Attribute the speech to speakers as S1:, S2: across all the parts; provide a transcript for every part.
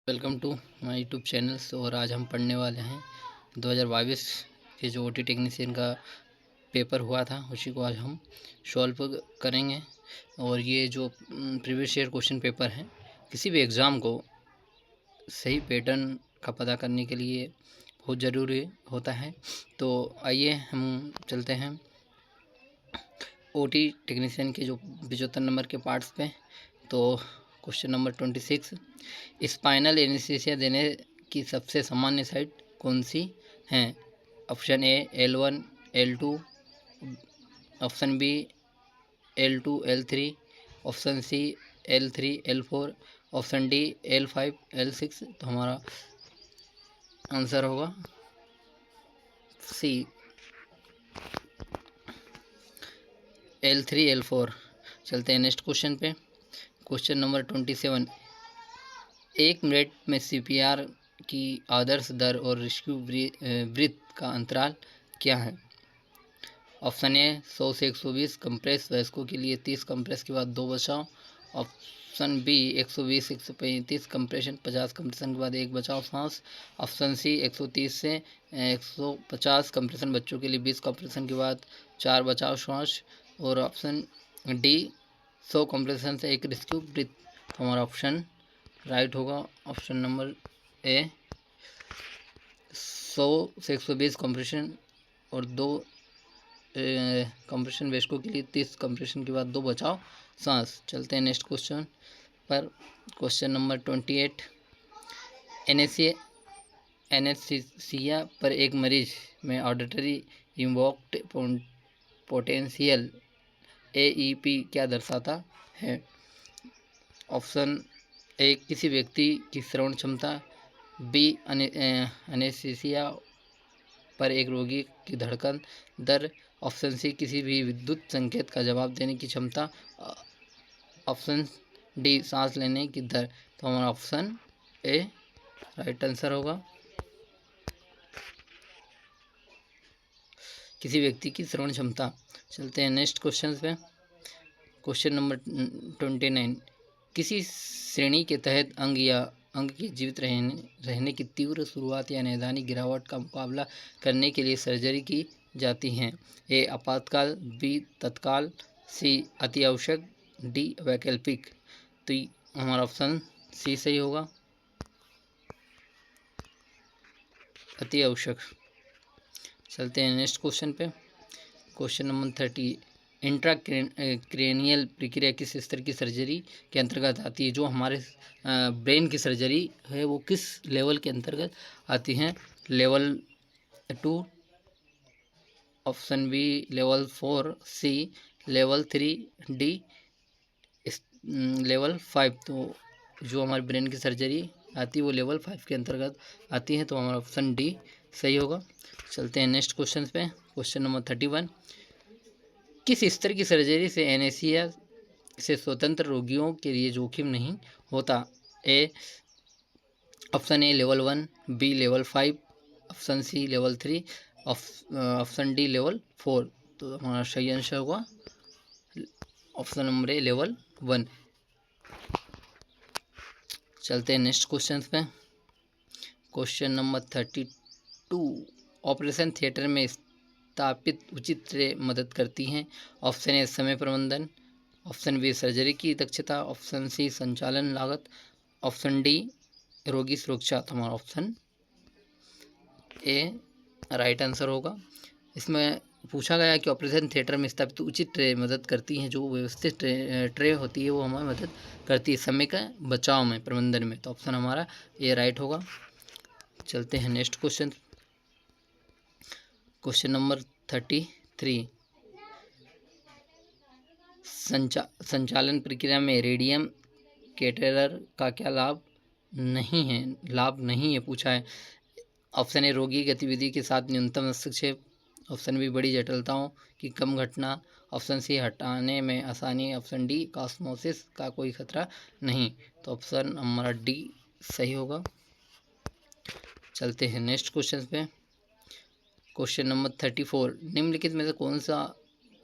S1: Welcome to my YouTube channels. और आज हम पढ़ने वाले हैं 2022 के जो ओटी टेक्नीशियन का पेपर हुआ था उसी को आज हम सॉल्व करेंगे। और ये जो प्रीवियस ईयर क्वेश्चन पेपर हैं, किसी भी एग्ज़ाम को सही पैटर्न का पता करने के लिए बहुत ज़रूरी होता है। तो आइए हम चलते हैं ओटी टेक्नीशियन के जो 75 नंबर के पार्ट्स पे। तो क्वेश्चन नंबर 26, स्पाइनल एनेस्थीसिया देने की सबसे सामान्य साइट कौन सी है? Option A L1 L2, option B L2 L3, option C L3 L4, option D L5 L6। तो हमारा आंसर होगा सी L3 L4। चलते हैं नेक्स्ट क्वेश्चन पे। क्वेश्चन नंबर 27, एक मिनट में CPR की आदर्श दर और रेस्क्यू ब्रीथ का अंतराल क्या है? ऑप्शन ए 100 से 120 कंप्रेस, वयस्कों के लिए 30 कंप्रेस के बाद 2 बचाव। ऑप्शन बी 120 से 135 कंप्रेशन, 50 कंप्रेशन के बाद 1 बचाव सांस। ऑप्शन सी 130 से 150 कंप्रेशन, बच्चों के लिए 20 कंप्रेशन के बाद 4 बचाव श्वास। और ऑप्शन डी 100 कंप्रेशन से 1 रेस्क्यू ब्रीथ। तो हमारा ऑप्शन राइट होगा ऑप्शन नंबर ए 100 से 120 कंप्रेशन और 2 कंप्रेशन, वयस्कों के लिए 30 कंप्रेशन के बाद 2 बचाव सांस। चलते हैं नेक्स्ट क्वेश्चन पर। क्वेश्चन नंबर 28, एनेस्थीसिया पर एक मरीज में ऑडिटरी इन्वोक्ड पोटेंशियल AEP क्या दर्शाता है? ऑप्शन ए किसी व्यक्ति की श्रवण क्षमता, बी एनेस्थीसिया पर एक रोगी की धड़कन दर, ऑप्शन सी किसी भी विद्युत संकेत का जवाब देने की क्षमता, ऑप्शन डी सांस लेने की दर। तो हमारा ऑप्शन ए राइट आंसर होगा, किसी व्यक्ति की श्रवण क्षमता। चलते हैं नेक्स्ट क्वेश्चन पे। क्वेश्चन नंबर 29, किसी श्रेणी के तहत अंग के जीवित रहने की तीव्र शुरुआत या नैदानिक गिरावट का मुकाबला करने के लिए सर्जरी की जाती हैं? ए आपातकाल, बी तत्काल, सी अति आवश्यक, डी वैकल्पिक। तो हमारा ऑप्शन सी सही होगा, अति आवश्यक। चलते हैं नेक्स्ट क्वेश्चन पे। क्वेश्चन नंबर 30, इंट्राक्रेनियल प्रक्रिया किस स्तर की सर्जरी के अंतर्गत आती है? जो हमारे ब्रेन की सर्जरी है वो किस लेवल के अंतर्गत आती हैं? लेवल 2, ऑप्शन बी लेवल 4, सी लेवल 3, डी लेवल 5। तो जो हमारे ब्रेन की सर्जरी आती है वो लेवल 5 के अंतर्गत आती है। तो हमारा ऑप्शन डी सही होगा। चलते हैं नेक्स्ट क्वेश्चन पे। क्वेश्चन नंबर 31, किस स्तर की सर्जरी से एनेस्थीसिया से स्वतंत्र रोगियों के लिए जोखिम नहीं होता? A option A level 1, B level 5, option C level 3, option D level 4। तो हमारा सही आंसर होगा ऑप्शन नंबर ए लेवल 1। चलते हैं नेक्स्ट क्वेश्चन पे। क्वेश्चन नंबर 32, ऑपरेशन थिएटर में स्थापित उचित ट्रे मदद करती हैं? ऑप्शन ए समय प्रबंधन, ऑप्शन बी सर्जरी की दक्षता, ऑप्शन सी संचालन लागत, ऑप्शन डी रोगी सुरक्षा। तो हमारा ऑप्शन ए राइट आंसर होगा। इसमें पूछा गया कि ऑपरेशन थिएटर में स्थापित उचित ट्रे मदद करती हैं, जो व्यवस्थित ट्रे होती है वो हमारी मदद करती है समय का बचाव में, प्रबंधन में। तो ऑप्शन हमारा ए राइट होगा। चलते हैं नेक्स्ट क्वेश्चन। क्वेश्चन नंबर 33, संचालन प्रक्रिया में रेडियम कैटेटर का क्या लाभ नहीं है पूछा है? ऑप्शन ए रोगी गतिविधि के साथ न्यूनतम हस्तक्षेप, ऑप्शन बी बड़ी जटिलताओं की कम घटना, ऑप्शन सी हटाने में आसानी, ऑप्शन डी ऑस्मोसिस का कोई खतरा नहीं। तो ऑप्शन हमारा डी सही होगा। चलते हैं नेक्स्ट क्वेश्चन पे। क्वेश्चन नंबर 34, निम्नलिखित में से कौन सा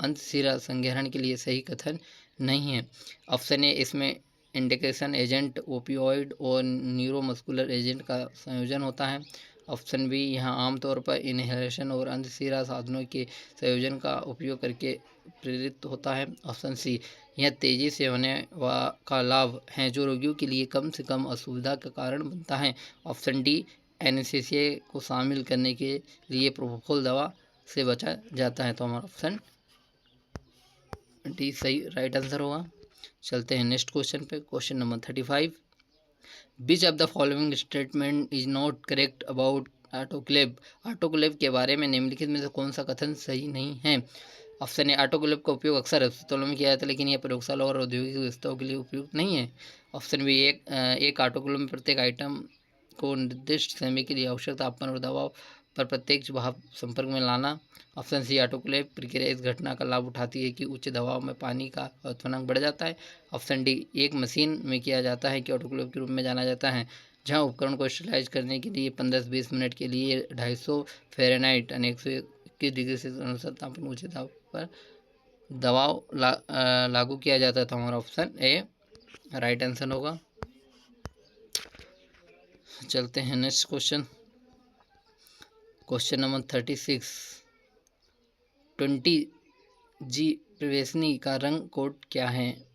S1: अंतःशिरा संग्रहण के लिए सही कथन नहीं है? ऑप्शन ए इसमें इंडिकेशन एजेंट ओपियोइड और न्यूरोमस्कुलर एजेंट का संयोजन होता है। ऑप्शन बी, यहाँ आमतौर पर इनहेलेशन और अंतःशिरा साधनों के संयोजन का उपयोग करके प्रेरित होता है। ऑप्शन सी, यह तेजी से होने का लाभ है जो रोगियों के लिए कम से कम असुविधा का कारण बनता है। ऑप्शन डी, एनेस्थीसिया को शामिल करने के लिए प्रोपोफॉल दवा से बचा जाता है। तो हमारा ऑप्शन डी सही राइट आंसर होगा। चलते हैं नेक्स्ट क्वेश्चन पे। Question number 35, which of the following statement is not correct about autoclave. Autoclave के बारे में निम्नलिखित में से कौन सा कथन सही नहीं है। ऑप्शन ए, ऑटोक्लेव का उपयोग अक्सर अस्पतालों में किया जाता है लेकिन यह प्रयोगशाला और औद्योगिक व्यवस्थाओं के लिए उपयुक्त नहीं है। ऑप्शन बी, एक ऑटोक्लेव में प्रत्येक आइटम को निर्दिष्ट समय के लिए आवश्यक तापमान और दबाव पर प्रत्यक्ष भाप संपर्क में लाना। ऑप्शन सी, ऑटोक्लेव प्रक्रिया इस घटना का लाभ उठाती है कि उच्च दबाव में पानी का क्वथनांक बढ़ जाता है। ऑप्शन डी, एक मशीन में किया जाता है कि ऑटोक्लेव के रूप में जाना जाता है, जहां उपकरण को स्टरलाइज करने के लिए 15 से 20 मिनट के लिए 250 फ़ारेनहाइट यानी 121 डिग्री सेल्सियस अनुसार तापमान ऊंचे दाब पर दबाव लागू किया जाता है। तो हमारा ऑप्शन ए राइट आंसर होगा। चलते हैं next question. Question number 36, 20G प्रवेशनी का रंग कोड क्या है।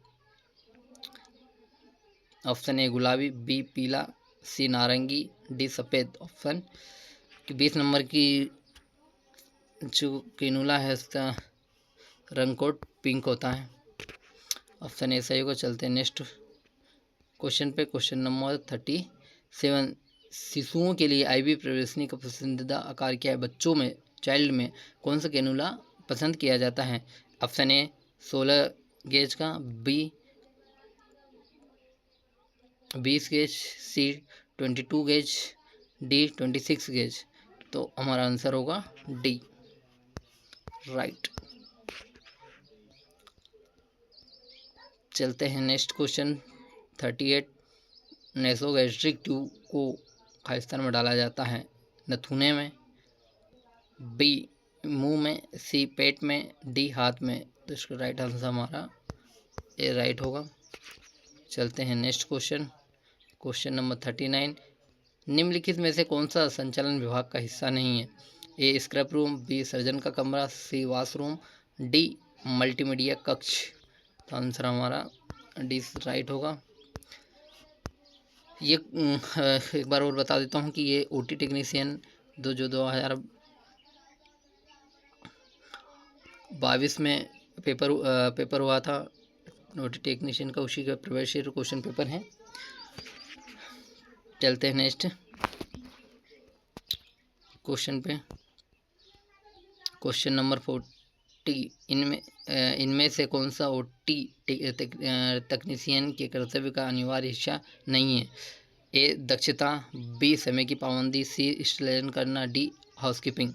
S1: ऑप्शन ए गुलाबी, बी पीला, सी नारंगी, डी सफ़ेद। ऑप्शन 20 नंबर की जो कैनुला है उसका रंग कोड पिंक होता है। ऑप्शन ए सही होगा। चलते हैं नेक्स्ट क्वेश्चन पे। क्वेश्चन नंबर 37, शिशुओं के लिए आईवी प्रवेशनी का पसंदीदा आकार क्या है। बच्चों में चाइल्ड में कौन सा कैनुला पसंद किया जाता है। ऑप्शन ए 16 गेज का, बी 20 गेज, सी 22 गेज, डी 26 गेज। तो हमारा आंसर होगा डी राइट। चलते हैं नेक्स्ट क्वेश्चन 38, नेसोगैस्ट्रिक ट्यूब को खालिस्तान में डाला जाता है। नथुने में, बी मुंह में, सी पेट में, डी हाथ में। तो इसका राइट आंसर हमारा ए राइट होगा। चलते हैं नेक्स्ट क्वेश्चन। क्वेश्चन नंबर 39, निम्नलिखित में से कौन सा संचालन विभाग का हिस्सा नहीं है। ए स्क्रैप रूम, बी सर्जन का कमरा, सी वॉशरूम, डी मल्टीमीडिया कक्ष। तो आंसर हमारा डी राइट होगा। ये एक बार और बता देता हूँ कि ये ओटी टेक्नीशियन जो 2022 में पेपर हुआ था ओटी टेक्नीशियन का, उसी का प्रीवियस ईयर क्वेश्चन पेपर है। चलते हैं नेक्स्ट क्वेश्चन पे। क्वेश्चन नंबर 40, इनमें से कौन सा ओटी तकनीशियन के कर्तव्य का अनिवार्य हिस्सा नहीं है। ए दक्षता, बी समय की पाबंदी, सी स्टेलाइजेशन करना, डी हाउसकीपिंग।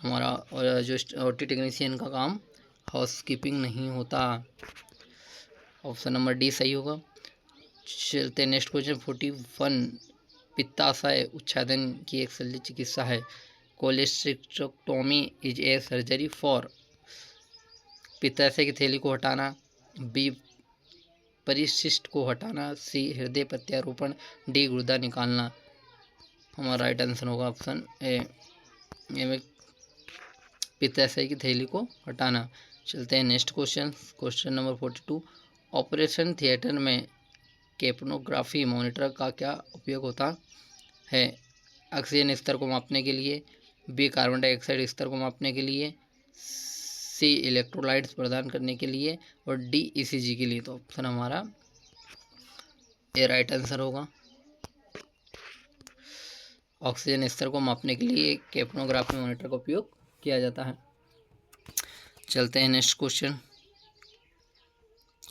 S1: हमारा जो ओटी टेक्नीशियन का काम हाउसकीपिंग नहीं होता। ऑप्शन नंबर डी सही होगा। चलते हैं नेक्स्ट क्वेश्चन 41, पित्ताशय उच्छेदन की एक शल्य चिकित्सा है। कोलेस्ट्रेक्टोमी इज ए सर्जरी फॉर। पित्ताशय की थैली को हटाना, बी परिशिष्ट को हटाना, सी हृदय प्रत्यारोपण, डी गुर्दा निकालना। हमारा राइट आंसर होगा ऑप्शन ए में पित्ताशय की थैली को हटाना। चलते हैं next question. Question number 42, operation theatre में कैप्नोग्राफी मॉनिटर का क्या उपयोग होता है। ऑक्सीजन स्तर को मापने के लिए, बी कार्बन डाइऑक्साइड स्तर को मापने के लिए, सी इलेक्ट्रोलाइट्स प्रदान करने के लिए, और डी ईसीजी के लिए। तो ऑप्शन हमारा ए राइट आंसर होगा। ऑक्सीजन स्तर को मापने के लिए कैप्नोग्राफी मॉनिटर का उपयोग किया जाता है। चलते हैं next question.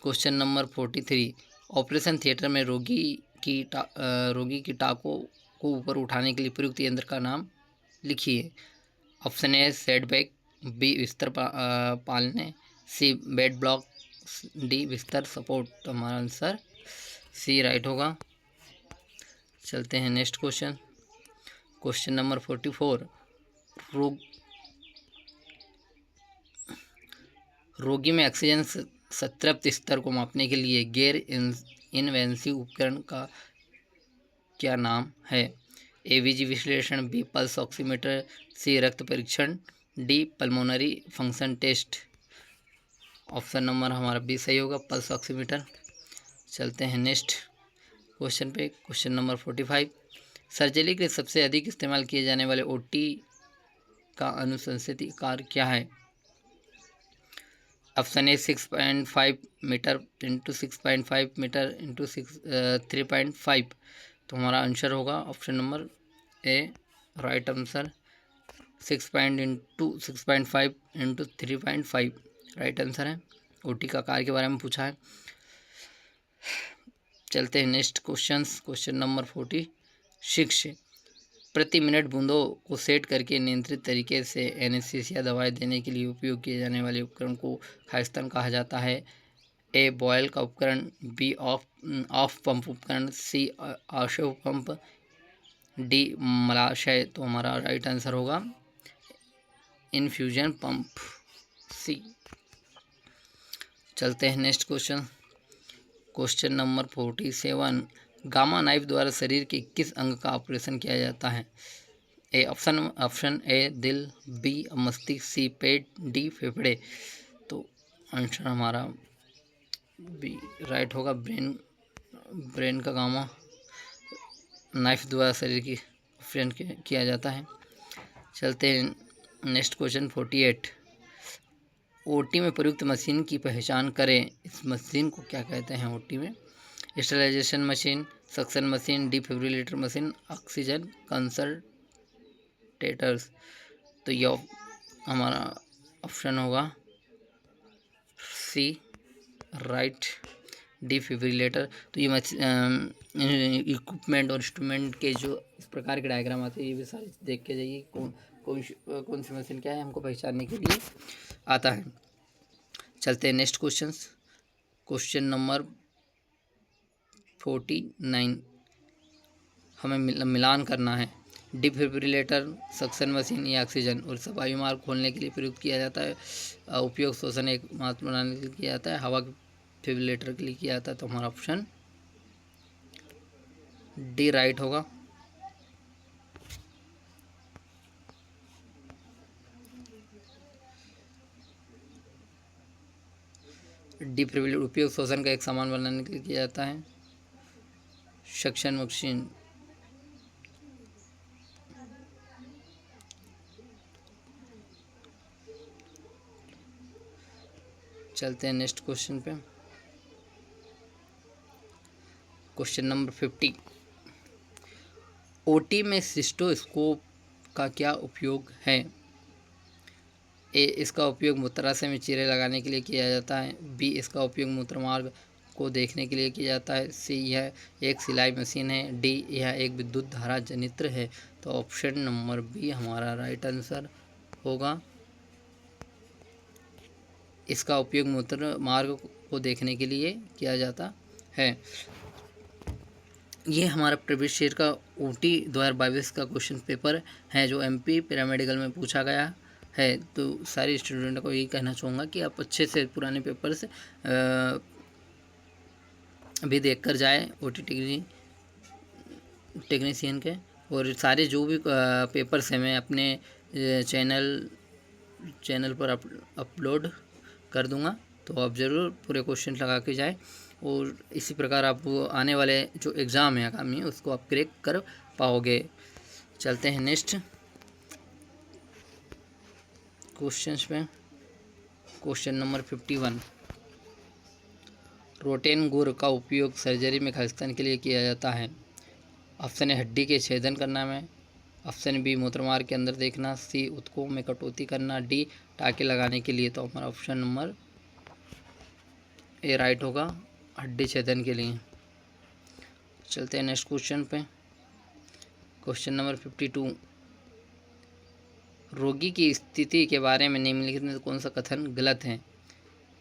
S1: Question number 43, operation theatre में रोगी की टाँकों को ऊपर उठाने के लिए प्रयुक्त यंत्र का नाम लिखिए। ऑप्शन ए सेटबैक, बी बिस्तर पालने, सी बेड ब्लॉक, डी बिस्तर सपोर्ट। तो हमारा आंसर सी राइट होगा। चलते हैं नेक्स्ट क्वेश्चन। क्वेश्चन नंबर 44, रोगी में ऑक्सीजन संतृप्ति स्तर को मापने के लिए गैर इनवेंसिव उपकरण का क्या नाम है? एवीजी विश्लेषण, बी पल्स ऑक्सीमीटर, सी रक्त परीक्षण, D pulmonary function test. Option number हमारा बी सही होगा, पल्स ऑक्सीमीटर। चलते हैं नेक्स्ट क्वेश्चन पे। क्वेश्चन नंबर 45, सर्जरी के सबसे अधिक इस्तेमाल किए जाने वाले ओटी का अनुशंसित आकार क्या है? Option A 6.5 metre into 6.5 metre into 3.5। तो हमारा आंसर होगा option number A right answer, 6.5 into 3.5 right answer है। ओटी का आकार के बारे में पूछा है। चलते हैं नेक्स्ट क्वेश्चन नंबर 46, प्रति मिनट बूंदों को सेट करके नियंत्रित तरीके से एनेस्थीसिया दवाएं देने के लिए उपयोग किए जाने वाले उपकरण को खाइस्तन कहा जाता है? ए बॉयल का उपकरण, बी ऑफ पंप उपकरण, सी आशव पंप, डी मलाशय। तो हमारा राइट आंसर होगा इन्फ्यूजन पंप, सी। चलते हैं next question number 47, gamma knife द्वारा शरीर के किस अंग का ऑपरेशन किया जाता है? ए ऑप्शन ए दिल, बी मस्तिष्क, सी पेट, डी फेफड़े। तो आंसर हमारा बी राइट होगा, ब्रेन का गामा नाइफ द्वारा शरीर की ऑपरेशन किया जाता है। चलते हैं नेक्स्ट क्वेश्चन 48, ओटी में प्रयुक्त मशीन की पहचान करें। इस मशीन को क्या कहते हैं ओटी में? Sterilisation machine, suction machine, defibrillator machine, oxygen concentrators. तो यह हमारा ऑप्शन होगा सी राइट, डिफिब्रिलेटर। तो ये इक्विपमेंट और इंस्ट्रूमेंट के जो इस प्रकार के डायग्राम आते हैं, ये भी सारे देख के जाइए कौन सी मशीन क्या है, हमको पहचानने के लिए आता है। चलते हैं नेक्स्ट क्वेश्चन नंबर 49, हमें मिलान करना है। डिफिब्रिलेटर, सक्शन मशीन या ऑक्सीजन, और सब वायु मार्ग खोलने के लिए प्रयुक्त किया जाता है। उपयोग श्वसन एक मात्र बनाने के लिए किया जाता है। हवा डिफिब्रिलेटर के लिए किया जाता है। तो हमारा ऑप्शन डी राइट होगा। डिफिब्रिलेटर उपयोग श्वसन का एक सामान बनाने के लिए किया जाता है। सक्शन मशीन, चलते हैं नेक्स्ट क्वेश्चन पे। क्वेश्चन नंबर 50, ओटी में सिस्टोस्कोप का क्या उपयोग है? ए इसका उपयोग मूत्राशय में चीरे लगाने के लिए किया जाता है। बी इसका उपयोग मूत्रमार्ग को देखने के लिए किया जाता है। सी यह एक सिलाई मशीन है। डी यह एक विद्युत धारा जनित्र है। तो ऑप्शन नंबर बी हमारा राइट आंसर होगा। इसका उपयोग मूत्र मार्ग को देखने के लिए किया जाता है। ये हमारा प्रीवियस ईयर का ओटी 2022 का क्वेश्चन पेपर है, जो एमपी पैरामेडिकल में पूछा गया है। तो सारे स्टूडेंट को यही कहना चाहूँगा कि आप अच्छे से पुराने पेपर से भी देख कर जाए ओटी टेक्नीशियन के, और सारे जो भी पेपर्स हैं मैं अपने चैनल पर अपलोड कर दूंगा। तो आप ज़रूर पूरे क्वेश्चन लगा के जाए, और इसी प्रकार आप आने वाले जो एग्ज़ाम है आगामी, उसको आप क्रैक कर पाओगे। चलते हैं नेक्स्ट क्वेश्चंस पे। क्वेश्चन नंबर 51, रोटेन गुर का उपयोग सर्जरी में खालिस्तान के लिए किया जाता है। ऑप्शन ए हड्डी के छेदन करना में, ऑप्शन बी मूत्रमार्ग के अंदर देखना, सी ऊतकों में कटौती करना, डी टाँके लगाने के लिए। तो हमारा ऑप्शन नंबर ए राइट होगा, हड्डी छेदन के लिए। चलते हैं नेक्स्ट क्वेश्चन पे। क्वेश्चन नंबर 52, रोगी की स्थिति के बारे में निम्नलिखित में कौन सा कथन गलत है?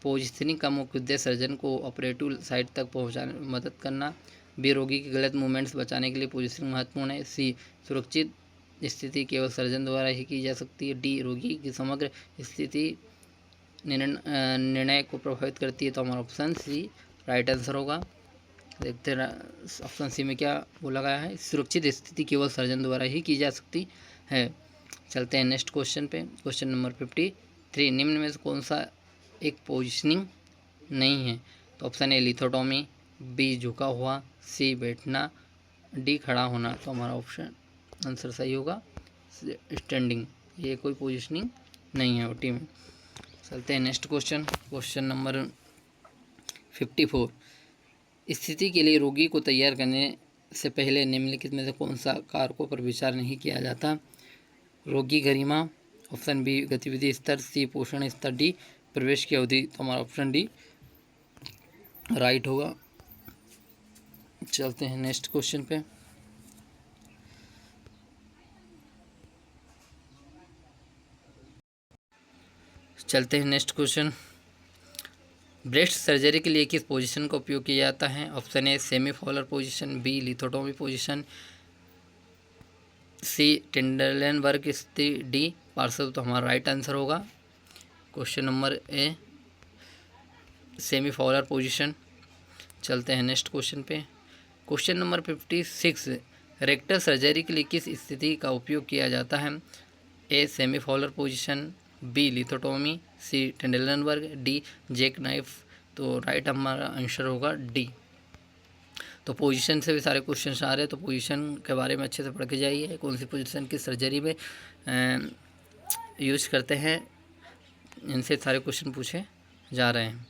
S1: पोजिशनिंग का मुख्य उद्देश्य सर्जन को ऑपरेटिव साइट तक पहुंचाने में मदद करना। बी रोगी के गलत मूवमेंट्स बचाने के लिए पोजिशनिंग महत्वपूर्ण है। सी सुरक्षित स्थिति केवल सर्जन द्वारा ही की जा सकती है। डी रोगी की समग्र स्थिति निर्णय को प्रभावित करती है। तो हमारा ऑप्शन सी राइट आंसर होगा। देखते ऑप्शन सी में क्या बोला गया है, सुरक्षित स्थिति केवल सर्जन द्वारा ही की जा सकती है। चलते हैं नेक्स्ट क्वेश्चन पे। क्वेश्चन नंबर 53, निम्न में से कौन सा एक पोजिशनिंग नहीं है? तो ऑप्शन ए लिथोटॉमी, बी झुका हुआ, सी बैठना, डी खड़ा होना। तो हमारा ऑप्शन आंसर सही होगा स्टैंडिंग, ये कोई पोजिशनिंग नहीं है ओटी में। चलते हैं नेक्स्ट क्वेश्चन। क्वेश्चन नंबर 54, स्थिति के लिए रोगी को तैयार करने से पहले निम्नलिखित में से कौन सा कारकों पर विचार नहीं किया जाता? रोगी गरिमा, ऑप्शन बी गतिविधि स्तर, सी पोषण स्तर, डी प्रवेश की अवधि। तो हमारा ऑप्शन डी राइट होगा। चलते हैं नेक्स्ट क्वेश्चन पे। चलते हैं नेक्स्ट क्वेश्चन। ब्रेस्ट सर्जरी के लिए किस पोजीशन का उपयोग किया जाता है? Option A semi Fowler position, B lithotomy position, C Trendelenburg स्थिति, डी पार्सल। तो हमारा राइट आंसर होगा question number A semi Fowler position. चलते हैं नेक्स्ट क्वेश्चन पे। क्वेश्चन नंबर 56, रेक्टल सर्जरी के लिए किस स्थिति का उपयोग किया जाता है? A semi Fowler position, B lithotomy, C Trendelenburg, D jack knife. तो राइट हमारा आंसर होगा डी। तो पोजीशन से भी सारे क्वेश्चन आ रहे हैं, तो पोजीशन के बारे में अच्छे से पढ़ के जाइए, कौन सी पोजीशन की सर्जरी में यूज करते हैं, इनसे सारे क्वेश्चन पूछे जा रहे हैं।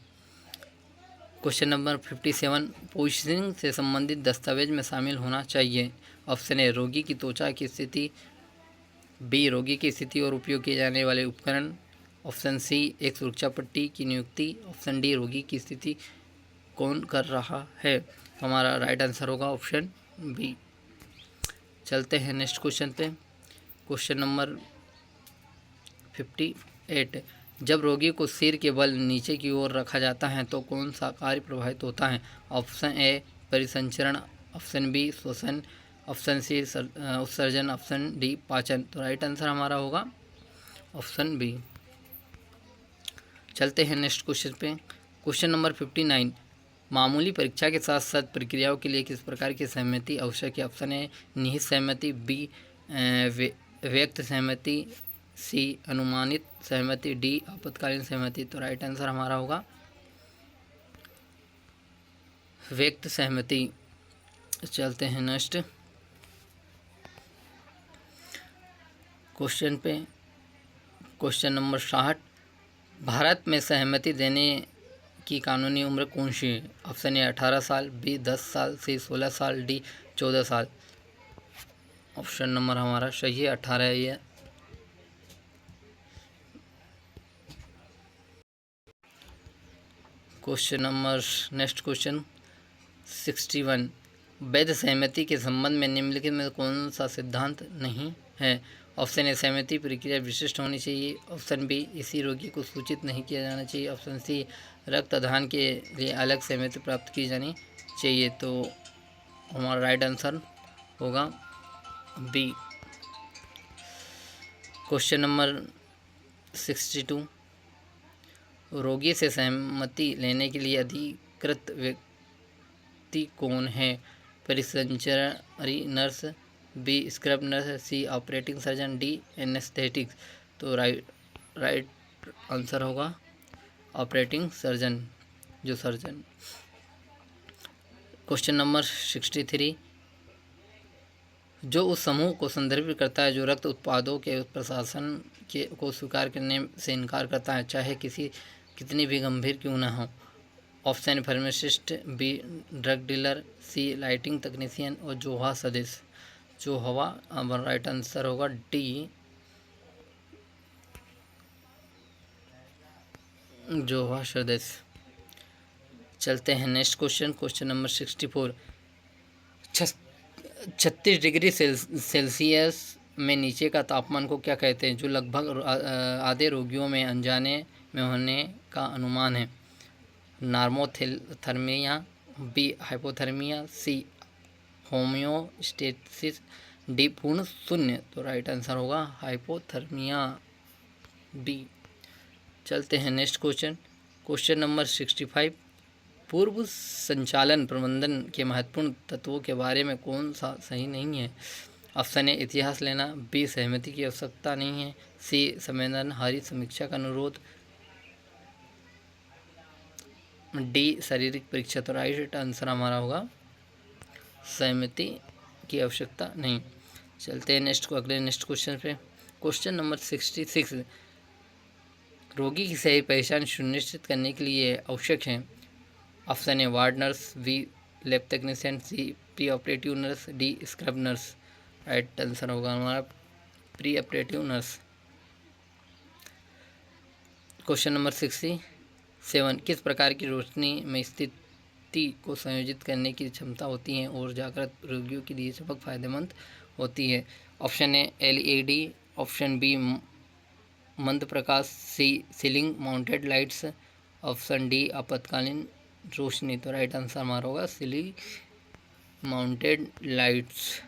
S1: क्वेश्चन नंबर 57, पोजीशनिंग से संबंधित दस्तावेज में शामिल होना चाहिए। ऑप्शन ए रोगी की त्वचा की स्थिति, बी रोगी की स्थिति और उपयोग किए जाने वाले उपकरण, ऑप्शन सी एक सुरक्षा पट्टी की नियुक्ति, ऑप्शन डी रोगी की स्थिति कौन कर रहा है। तो हमारा राइट आंसर होगा ऑप्शन बी। चलते हैं नेक्स्ट क्वेश्चन पे। क्वेश्चन नंबर 58, जब रोगी को सिर के बल नीचे की ओर रखा जाता है तो कौन सा कार्य प्रभावित होता है? ऑप्शन ए परिसंचरण, ऑप्शन बी श्वसन, ऑप्शन सी उत्सर्जन, ऑप्शन डी पाचन। तो राइट आंसर हमारा होगा ऑप्शन बी। चलते हैं नेक्स्ट क्वेश्चन पे। क्वेश्चन नंबर 59, मामूली परीक्षा के साथ साथ प्रक्रियाओं के लिए किस प्रकार की सहमति आवश्यक है? ऑप्शन ए निहित सहमति, बी व्यक्त सहमति, सी अनुमानित सहमति, डी आपातकालीन सहमति। तो राइट आंसर हमारा होगा व्यक्त सहमति। चलते हैं नेक्स्ट क्वेश्चन पे। क्वेश्चन नंबर 60, भारत में सहमति देने की कानूनी उम्र कौन सी है? ऑप्शन ए 18 साल, बी 10 साल, सी 16 साल, डी 14 साल। ऑप्शन नंबर हमारा सही है 18 है ये। क्वेश्चन नंबर नेक्स्ट क्वेश्चन 61, वैध सहमति के संबंध में निम्नलिखित में कौन सा सिद्धांत नहीं है? ऑप्शन ए सहमति प्रक्रिया विशिष्ट होनी चाहिए, ऑप्शन बी इसी रोगी को सूचित नहीं किया जाना चाहिए, ऑप्शन सी रक्तदान के लिए अलग सहमति प्राप्त की जानी चाहिए। तो हमारा राइट आंसर होगा बी। क्वेश्चन नंबर 62, रोगी से सहमति लेने के लिए अधिकृत व्यक्ति कौन है? परिसंचरी नर्स, बी स्क्रब नर्स, सी ऑपरेटिंग सर्जन, डी एनेस्थेटिक्स। तो राइट आंसर होगा ऑपरेटिंग सर्जन, जो सर्जन। क्वेश्चन नंबर 63, जो उस समूह को संदर्भित करता है जो रक्त उत्पादों के प्रशासन के को स्वीकार करने से इनकार करता है, चाहे कितनी भी गंभीर क्यों न हो। Option pharmacist, B drug dealer, C lighting technician और जोहा सदस्य। जो हवा राइट आंसर होगा डी जोहा सदस्य। चलते हैं next question. Question number 64, 36 degree Celsius में नीचे का तापमान को क्या कहते हैं, जो लगभग आधे रोगियों में अनजाने में होने का अनुमान है? नॉर्मोथर्मिया, बी हाइपोथर्मिया, सी होम्योस्टेसिस, डी पूर्ण शून्य। तो राइट आंसर होगा हाइपोथर्मिया, बी। चलते हैं नेक्स्ट क्वेश्चन। क्वेश्चन नंबर 65, पूर्व संचालन प्रबंधन के महत्वपूर्ण तत्वों के बारे में कौन सा सही नहीं है? ऑप्शन ए इतिहास लेना, बी सहमति की आवश्यकता नहीं है, सी संवेदनहारी समीक्षा का अनुरोध, डी शारीरिक परीक्षा। तो राइट आंसर हमारा होगा सहमति की आवश्यकता नहीं। चलते हैं नेक्स्ट क्वेश्चन पे। क्वेश्चन नंबर 66, रोगी की सही पहचान सुनिश्चित करने के लिए आवश्यक है। Option A ward nurse, B lab technician, C preoperative nurse, D scrub nurse. Right answer होगा हमारा preoperative nurse. Question number 67, किस प्रकार की रोशनी में स्थिति को संयोजित करने की क्षमता होती है और जागृत रोगियों के लिए चमक फायदेमंद होती है? Option A LED, option B मंद प्रकाश, C ceiling mounted lights, option D आपातकालीन रोशनी। तो राइट आंसर हमारा होगा सीलिंग माउंटेड लाइट्स।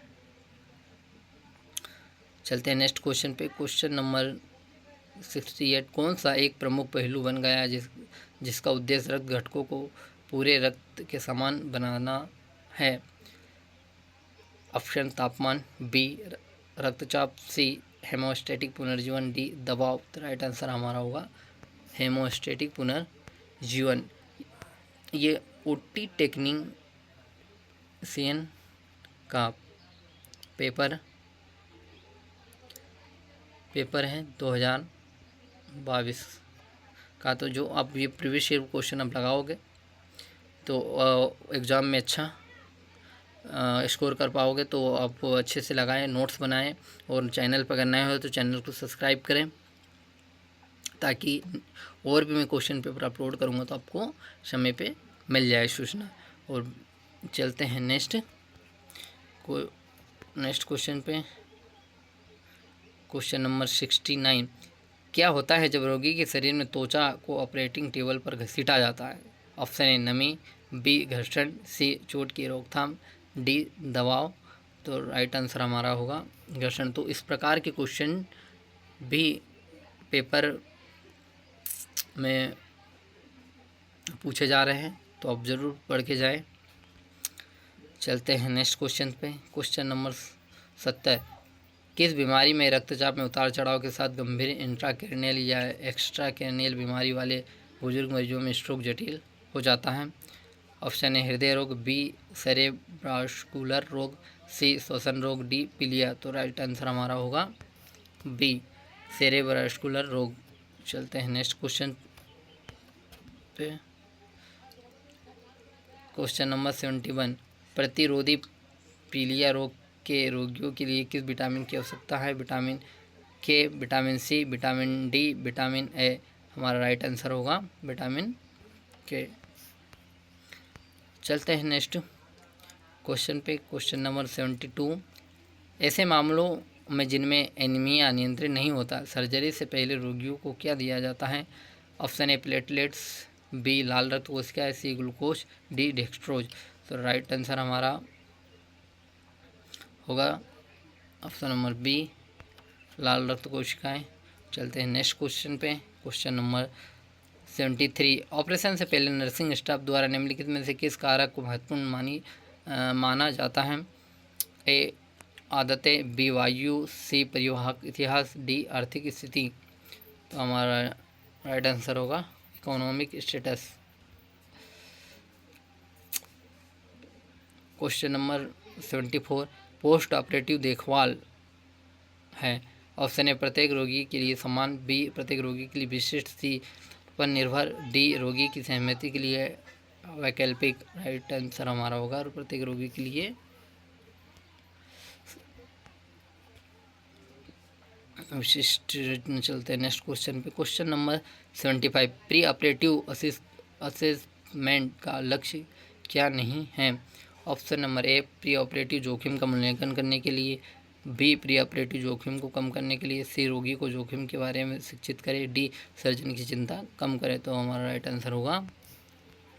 S1: चलते हैं नेक्स्ट क्वेश्चन पे। क्वेश्चन नंबर 68, कौन सा एक प्रमुख पहलू बन गया जिसका उद्देश्य रक्त घटकों को पूरे रक्त के समान बनाना है? ऑप्शन तापमान, बी रक्तचाप, सी हेमोस्टेटिक पुनर्जीवन, डी दबाव। तो राइट आंसर हमारा होगा हेमोस्टेटिक पुनर्जीवन। ये ओटी टेक्नीशियन का पेपर है 2022 का। तो जो आप ये प्रीवियस ईयर क्वेश्चन आप लगाओगे तो एग्ज़ाम में अच्छा स्कोर कर पाओगे। तो आप अच्छे से लगाएं, नोट्स बनाएं, और चैनल पर करना हो तो चैनल को सब्सक्राइब करें, ताकि और भी मैं क्वेश्चन पेपर अपलोड करूँगा तो आपको समय पे मिल जाए सूचना। और चलते हैं नेक्स्ट क्वेश्चन पे। क्वेश्चन नंबर 69, क्या होता है जब रोगी के शरीर में त्वचा को ऑपरेटिंग टेबल पर घसीटा जाता है? ऑप्शन ए नमी, बी घर्षण, सी चोट की रोकथाम, डी दबाव। तो राइट आंसर हमारा होगा घर्षण। तो इस प्रकार के क्वेश्चन भी पेपर में पूछे जा रहे हैं, तो आप ज़रूर पढ़ के जाएं। चलते हैं नेक्स्ट क्वेश्चन पे। क्वेश्चन नंबर 70, किस बीमारी में रक्तचाप में उतार चढ़ाव के साथ गंभीर इंट्राक्रैनियल या एक्स्ट्रा क्रैनियल बीमारी वाले बुजुर्ग मरीजों में स्ट्रोक जटिल हो जाता है? ऑप्शन ए हृदय रोग, बी सेरेब्रास्कुलर रोग, सी श्वसन रोग, डी पीलिया। तो राइट आंसर हमारा होगा बी सेरेब्रास्कुलर रोग। चलते हैं नेक्स्ट क्वेश्चन पे। क्वेश्चन नंबर 71, प्रतिरोधी पीलिया रोग के रोगियों के लिए किस विटामिन की आवश्यकता है? Vitamin K, vitamin C, vitamin D, vitamin A. हमारा राइट आंसर होगा विटामिन के। चलते हैं नेक्स्ट क्वेश्चन पे। क्वेश्चन नंबर 72, ऐसे मामलों में जिनमें एनीमिया नियंत्रित नहीं होता, सर्जरी से पहले रोगियों को क्या दिया जाता है? ऑप्शन ए प्लेटलेट्स, बी लाल रक्त कोशिकाएं, सी ग्लूकोज, डी डेक्सट्रोज। तो राइट आंसर हमारा होगा ऑप्शन नंबर बी लाल रक्त कोशिकाएं। चलते हैं नेक्स्ट क्वेश्चन पे। क्वेश्चन नंबर 73, ऑपरेशन से पहले नर्सिंग स्टाफ द्वारा निम्नलिखित में से किस कारक को महत्वपूर्ण माना जाता है? ए आदतें, बी वायु, सी परिवाहक इतिहास, डी आर्थिक स्थिति। तो हमारा राइट आंसर होगा economic status. Question number 74, post operative देखभाल है। ऑप्शन ए प्रत्येक रोगी के लिए समान, बी प्रत्येक रोगी के लिए विशिष्ट, सी पर निर्भर, डी रोगी की सहमति के लिए वैकल्पिक। राइट आंसर हमारा होगा और प्रत्येक रोगी के लिए विशिष्ट। चलते हैं नेक्स्ट क्वेश्चन पे। Question number 75, pre operative assessment का लक्ष्य क्या नहीं है? ऑप्शन नंबर ए प्री ऑपरेटिव जोखिम का मूल्यांकन करने के लिए, बी प्री ऑपरेटिव जोखिम को कम करने के लिए, सी रोगी को जोखिम के बारे में शिक्षित करे, डी सर्जन की चिंता कम करे। तो हमारा राइट आंसर होगा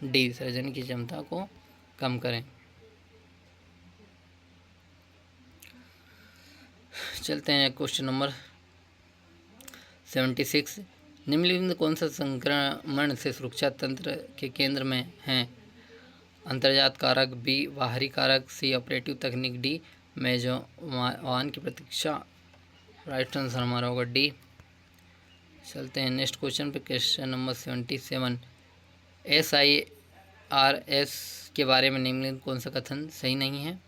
S1: डी सर्जन की क्षमता को कम करें। चलते हैं क्वेश्चन नंबर 76, निम्नलिखित कौन सा संक्रमण से सुरक्षा तंत्र के केंद्र में है? अंतर्जात कारक, बी बाहरी कारक, सी ऑपरेटिव तकनीक, डी मेजबान की प्रतीक्षा। राइट आंसर हमारा होगा डी। चलते हैं नेक्स्ट क्वेश्चन पे, क्वेश्चन नंबर 77। SIRS के बारे में निम्नलिखित कौन सा कथन सही नहीं है?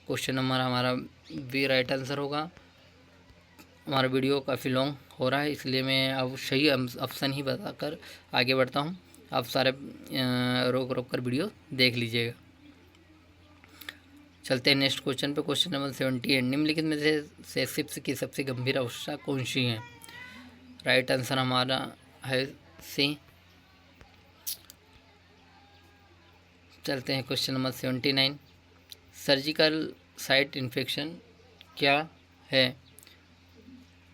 S1: क्वेश्चन नंबर हमारा बी राइट आंसर होगा। हमारा वीडियो काफ़ी लॉन्ग हो रहा है, इसलिए मैं अब सही ऑप्शन ही बताकर आगे बढ़ता हूँ। आप सारे रोक रोक कर वीडियो देख लीजिएगा। चलते हैं नेक्स्ट क्वेश्चन पे, क्वेश्चन नंबर 78। निम्नलिखित में से शिप्स की सबसे गंभीर अवस्था कौन सी है? राइट आंसर हमारा है सी। चलते हैं question number 79। Surgical site infection क्या है?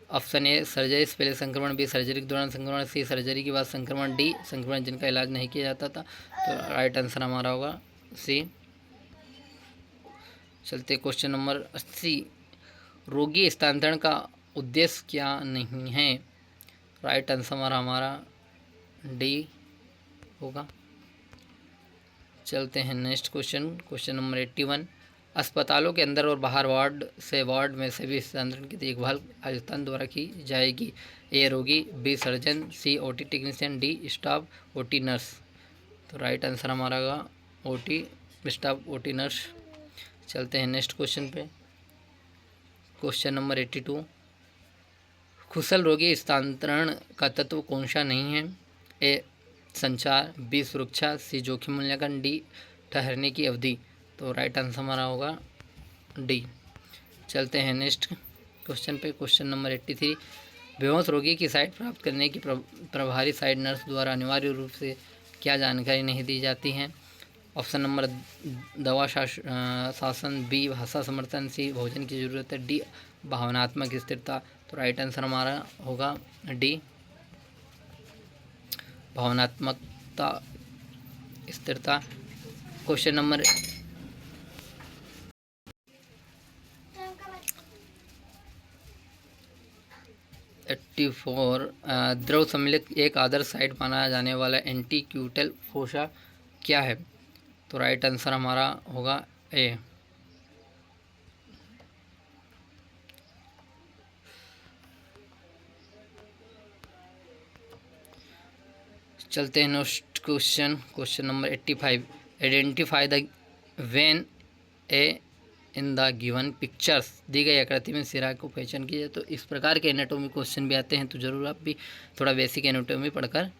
S1: ऑप्शन ए सर्जरी से पहले संक्रमण, बी सर्जरी के दौरान संक्रमण, सी सर्जरी के बाद संक्रमण, डी संक्रमण जिनका इलाज नहीं किया जाता था। तो राइट आंसर हमारा होगा सी। चलते क्वेश्चन नंबर 80। रोगी स्थानांतरण का उद्देश्य क्या नहीं है? राइट आंसर हमारा डी होगा। चलते हैं नेक्स्ट क्वेश्चन, क्वेश्चन नंबर 81। अस्पतालों के अंदर और बाहर वार्ड से वार्ड में सभी स्थानांतरण की देखभाल राजस्थान द्वारा की जाएगी। ए रोगी, B surgeon, C OT technician, D staff OT nurse. तो राइट आंसर हमारा होगा ओटी स्टाफ ओटी नर्स। चलते हैं नेक्स्ट क्वेश्चन पे, क्वेश्चन नंबर 82। कुशल रोगी स्थानांतरण का तत्व कौन सा नहीं है? ए संचार, बी सुरक्षा, सी जोखिम मूल्यांकन, डी ठहरने की अवधि। तो राइट आंसर हमारा होगा डी। चलते हैं नेक्स्ट क्वेश्चन पे, क्वेश्चन नंबर 83। बेहोश रोगी की साइट प्राप्त करने की प्रभारी साइट नर्स द्वारा अनिवार्य रूप से क्या जानकारी नहीं दी जाती है? ऑप्शन नंबर दवा शासन, बी भाषा समर्थन, सी भोजन की ज़रूरत है, डी भावनात्मक स्थिरता। तो राइट आंसर हमारा होगा डी भावनात्मकता स्थिरता। Question number 84। द्रव सम्मिलित एक आदर्श साइट माना जाने वाला एंटीक्यूटल फोसा क्या है? तो राइट आंसर हमारा होगा ए। चलते हैं next question, question number 85। Identify the vein A in the given pictures. दी गई आकृति में सिरा को पहचान कीजिए। तो इस प्रकार के एनाटॉमी क्वेश्चन भी आते हैं, तो ज़रूर आप भी थोड़ा बेसिक एनाटॉमी पढ़कर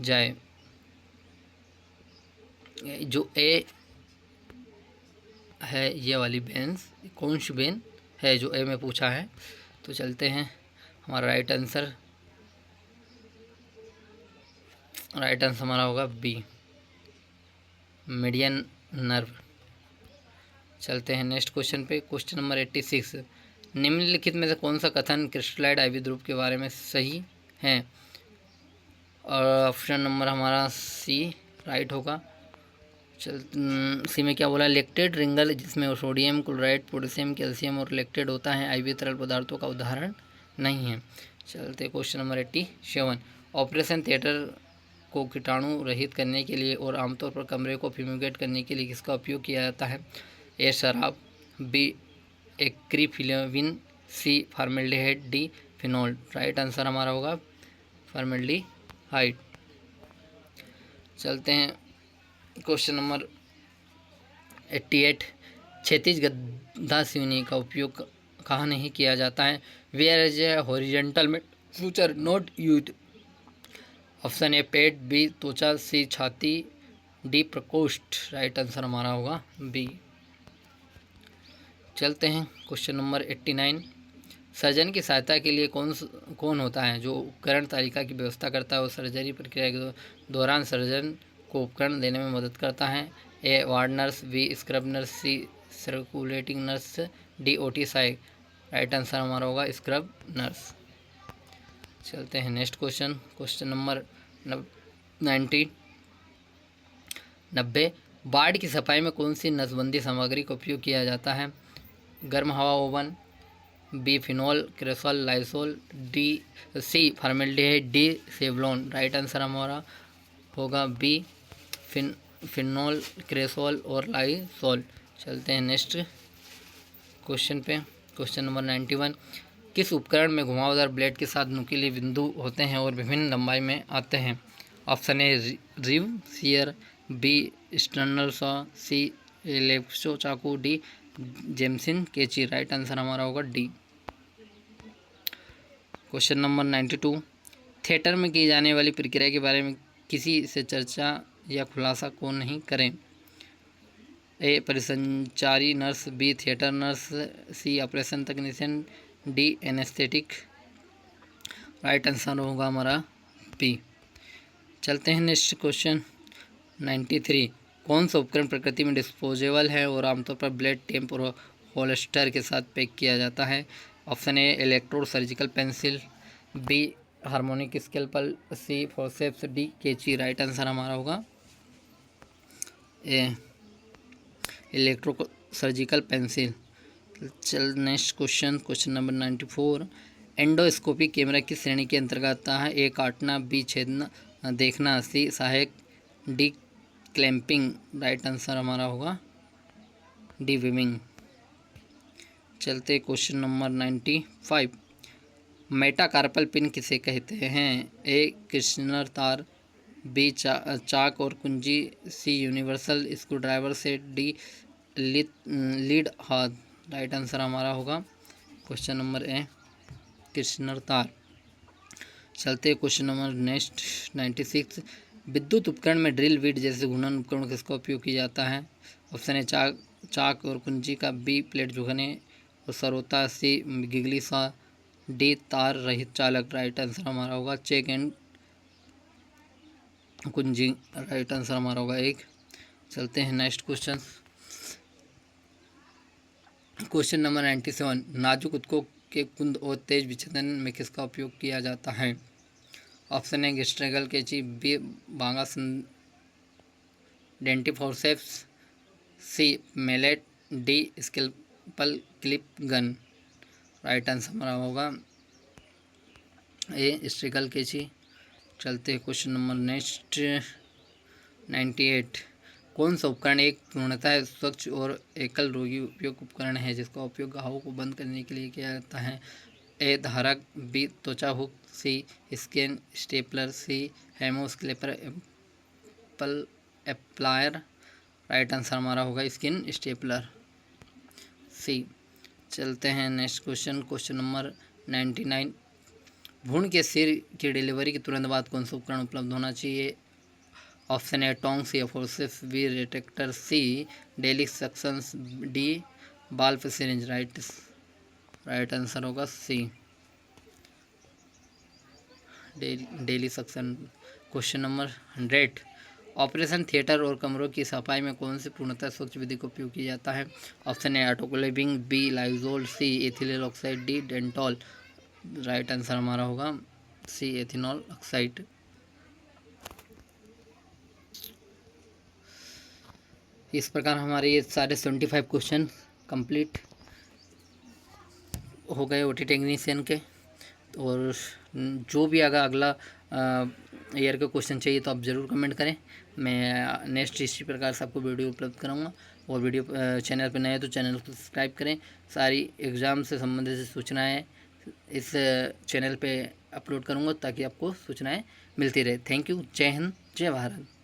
S1: जाए। जो ए है ये वाली बेन्स कौन सी बेन है जो ए में पूछा है? तो चलते हैं हमारा राइट आंसर हमारा होगा बी मीडियन नर्व। चलते हैं नेक्स्ट क्वेश्चन पे, क्वेश्चन नंबर 86। निम्नलिखित में से कौन सा कथन क्रिस्टलाइड आईवी ध्रुव के बारे में सही है? और ऑप्शन नंबर हमारा सी राइट होगा। सी में क्या बोला? लेक्टेड रिंगल जिसमें सोडियम क्लोराइड, पोटेशियम, कैल्शियम और लेक्टेड होता है आईवी तरल पदार्थों का उदाहरण नहीं है। चलते क्वेश्चन नंबर 87। ऑपरेशन थिएटर को कीटाणु रहित करने के लिए और आमतौर पर कमरे को फ्यूमिगेट करने के लिए किसका उपयोग किया जाता है? ए शराब, B acriflavine, C formaldehyde, D phenol. Right answer हमारा होगा फॉर्मेल्डिहाइड। चलते हैं क्वेश्चन नंबर 88। क्षैतिज गद्दा सिवनी का उपयोग कहाँ नहीं किया जाता है? वेयर इज ए हॉरिजेंटल में future not use. Option A पेट, बी त्वचा, सी छाती, डी प्रकोष्ठ। राइट आंसर हमारा होगा बी। चलते हैं क्वेश्चन नंबर 89। सर्जन की सहायता के लिए कौन होता है जो उपकरण तालिका की व्यवस्था करता है और सर्जरी प्रक्रिया के दौरान सर्जन को उपकरण देने में मदद करता है? A ward nurse, B scrub nurse, C circulating nurse, D OT सहायक। राइट आंसर हमारा होगा स्क्रब नर्स। चलते हैं नेक्स्ट क्वेश्चन, क्वेश्चन नंबर 90। बाढ़ की सफाई में कौन सी नसबंदी सामग्री का उपयोग किया जाता है? गर्म हवा oven, B phenol, cresol, Lysol, D C formaldehyde, D Savlon. Right answer हमारा होगा बी फिनोल, क्रेसोल और लाइसोल। चलते हैं नेक्स्ट क्वेश्चन पे। क्वेश्चन नंबर 91, किस उपकरण में घुमावदार ब्लेड के साथ नुकीले बिंदु होते हैं और विभिन्न लंबाई में आते हैं? Option A rib shear, B sternal saw, C लेप्सो चाकू, डी जेमसिन केची। राइट आंसर हमारा होगा डी। क्वेश्चन नंबर 92, थिएटर में की जाने वाली प्रक्रिया के बारे में किसी से चर्चा या खुलासा को नहीं करें? ए परिसंचारी नर्स, बी थिएटर नर्स, सी ऑपरेशन तकनीशियन, डी एनेस्थेटिक। राइट आंसर होगा हमारा बी। चलते हैं नेक्स्ट क्वेश्चन 93, कौन सा उपकरण प्रकृति में डिस्पोजेबल है और आमतौर पर ब्लेड, टेप और होल्स्टर के साथ पैक किया जाता है? Option A electrode surgical pencil, B harmonic scalpel, C forceps, D कैंची। राइट आंसर हमारा होगा ए इलेक्ट्रो सर्जिकल पेंसिल। चल next question, question number 94, endoscopy camera किस श्रेणी के अंतर्गत आता है? ए काटना, बी छेदना देखना, सी सहायक, डी क्लैंपिंग। राइट आंसर हमारा होगा डी विमिंग। चलते क्वेश्चन नंबर 95, मेटाकार्पल पिन किसे कहते हैं? ए क्रिश्नर तार, बी चाक और कुंजी, C universal screwdriver set, D lead हाथ। राइट आंसर हमारा होगा क्वेश्चन नंबर ए क्रिश्नर तार। चलते क्वेश्चन नंबर नेक्स्ट 96, विद्युत उपकरण में ड्रिल बिट जैसे घूर्णन उपकरण किसका उपयोग किया जाता है? ऑप्शन ए चाक और कुंजी का, बी प्लेट झुकने और सरोता, सी गिगली सा, डी तार रहित चालक। राइट आंसर हमारा होगा चेक एंड कुंजी। राइट आंसर हमारा होगा एक। चलते हैं नेक्स्ट क्वेश्चन, क्वेश्चन नंबर 97, नाजुक ऊतकों के कुंद और तेज विच्छेदन में किसका उपयोग किया जाता है? ऑप्शन ए गेस्ट्रेगल कैंची, बी बांगा डेंटिव forceps, C mallet, D scalpel clip gun. Right answer हमारा होगा ए स्ट्रिकल कैंची। चलते हैं क्वेश्चन नंबर नेक्स्ट 98, कौन सा उपकरण एक पूर्णतः स्वच्छ और एकल रोगी उपयोग उपकरण है जिसका उपयोग घावों को बंद करने के लिए किया जाता है? ए धारक, बी त्वचा हुक, सी स्किन स्टेपलर, सी हेमोस्क्लेपर एप्पल एप्लायर। राइट आंसर हमारा होगा स्किन स्टेपलर, सी। चलते हैं नेक्स्ट क्वेश्चन, क्वेश्चन नंबर 99, भ्रूण के सिर की डिलीवरी के तुरंत बाद कौन सा उपकरण उपलब्ध होना चाहिए? ऑप्शन ए टोंग्स या फोर्सेप्स, बी रिट्रैक्टर, सी डेली suctions, D bulb syringe. Right answer होगा सी डेली suction. Question number 100, operation theatre और कमरों की सफाई में कौन सी पूर्णतः स्वच्छ विधि का उपयोग किया जाता है? Option A autoclaving, B lysol, C ethylene oxide, D Dettol. Right answer हमारा होगा सी एथिनॉल ऑक्साइड। इस प्रकार हमारे ये सारे 75 क्वेश्चन कंप्लीट हो गए ओटी टेक्नीशियन के। और जो भी अगला ईयर के क्वेश्चन चाहिए तो आप ज़रूर कमेंट करें, मैं नेक्स्ट इसी प्रकार से आपको वीडियो उपलब्ध कराऊंगा। और वीडियो चैनल पर नए तो चैनल को सब्सक्राइब करें। सारी एग्ज़ाम से संबंधित सूचनाएं इस चैनल पे अपलोड करूंगा ताकि आपको सूचनाएं मिलती रहे। Thank you. जय हिंद, जय भारत।